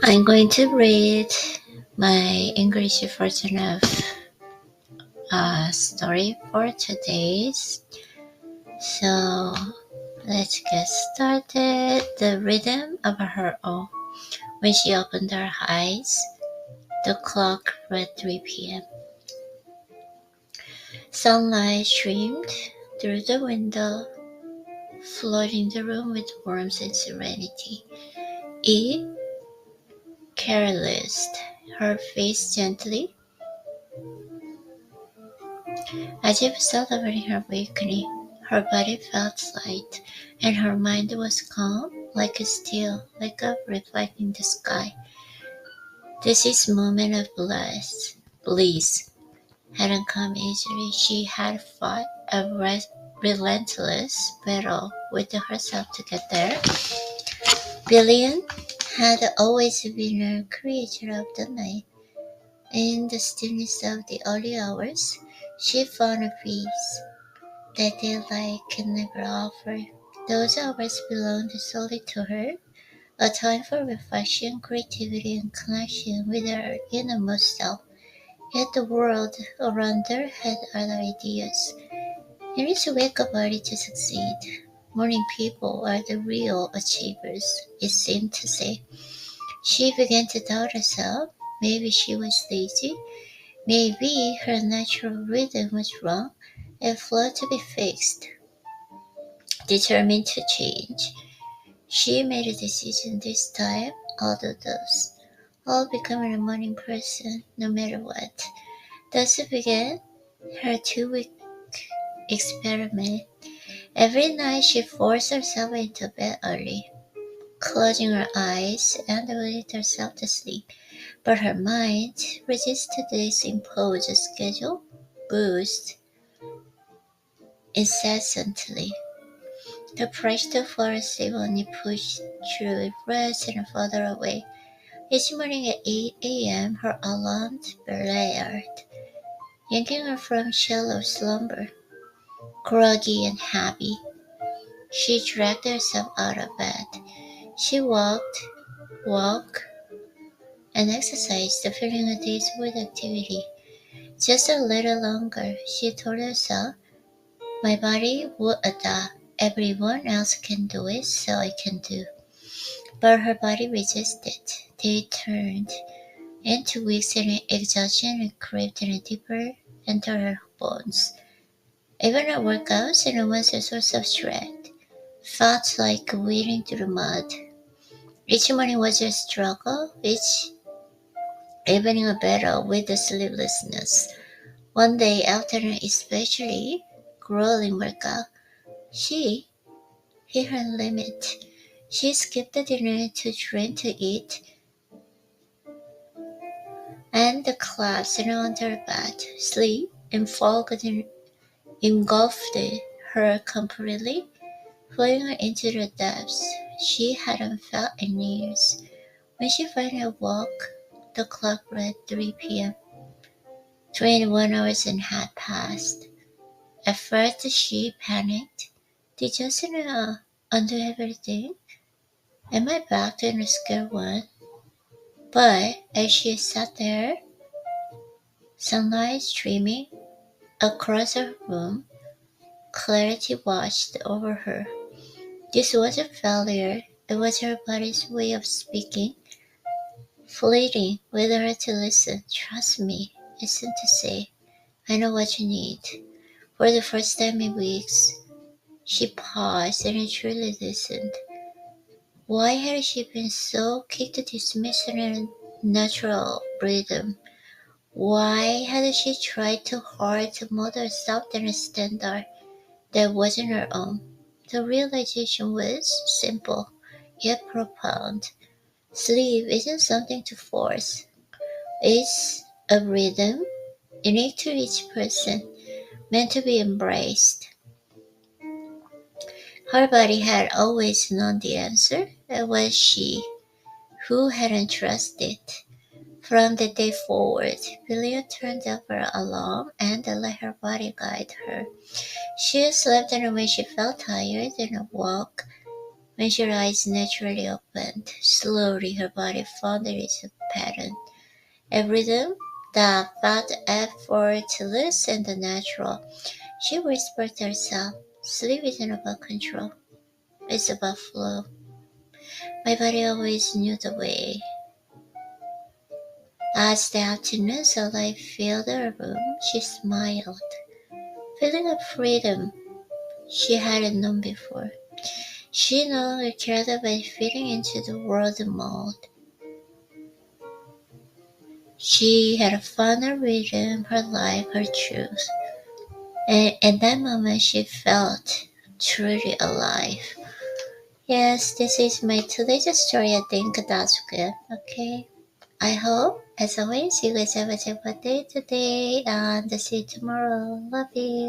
I'm going to read my English version of a story for today's. So let's get started. The rhythm of her own. When she opened her eyes, the clock read 3 p.m. Sunlight streamed through the window, flooding the room with warmth and serenity. Eve caressed her face gently, as if celebrating her awakening. Her body felt light, and her mind was calm, like a still, like a reflecting the sky. This is moment of bliss. Hadn't come easily. She had fought a relentless battle with herself to get there. Billion had always been a creature of the night. In the stillness of the early hours, she found a peace that daylight could never offer. Those hours belonged solely to her, a time for reflection, creativity, and connection with her innermost self. Yet the world around her had other ideas. You need to wake up early to succeed. Morning people are the real achievers, it seemed to say. She began to doubt herself. Maybe she was lazy. Maybe her natural rhythm was wrong and flawed to be fixed. Determined to change, she made a decision this time, although those. All becoming a morning person, no matter what. Thus began her 2 week experiment. Every night she forced herself into bed early, closing her eyes and willed herself to sleep. But her mind resisted this imposed schedule, boost incessantly. The pressure to fall asleep only pushed through rest and further away. Each morning at 8 a.m., her alarm blared, yanking her from shallow slumber. Groggy and happy, she dragged herself out of bed. She walked, and exercised, filling her days with activity. Just a little longer, she told herself, my body will adapt. Everyone else can do it, so I can do. But her body resisted. They turned into weeks and exhaustion and crept in deeper into her bones. Even her workouts and once a source of strength felt like wading through mud. Each morning was a struggle, each evening a battle with the sleeplessness. One day, after an especially grueling workout, she hit her limit. She skipped the dinner to train to eat and collapsed onto her bed. Sleep engulfed her completely, pulling her into the depths she hadn't felt in years. When she finally woke, the clock read 3 p.m. 21 hours and had passed. At first she panicked. Did Justina undo everything? Am I back to the square one? But as she sat there, sunlight streaming across her room, clarity washed over her. This wasn't failure, it was her body's way of speaking, pleading with her to listen. Trust me, it seemed to say, I know what you need. For the first time in weeks, she paused and truly listened. Why had she been so quick to dismiss her natural rhythm? Why had she tried too hard to model herself than a standard that wasn't her own? The realization was simple, yet profound. Sleep isn't something to force. It's a rhythm, unique to each person, meant to be embraced. Her body had always known the answer. It was she who hadn't trusted. From that day forward, Billy turned off her alarm and let her body guide her. She slept in when she felt tired and awoke When her eyes naturally opened, slowly her body found its pattern. A rhythm that felt effortless and natural. She whispered to herself, sleep isn't about control, it's about flow. My body always knew the way. As the afternoon sunlight filled the room, she smiled, feeling a freedom she hadn't known before. She no longer cared about fitting into the world mold. She had found her rhythm, her life, her truth. And in that moment, she felt truly alive. Yes, this is my today's story. I think that's good. Okay. I hope, as always, you guys have a safe day today and see you tomorrow. Love you.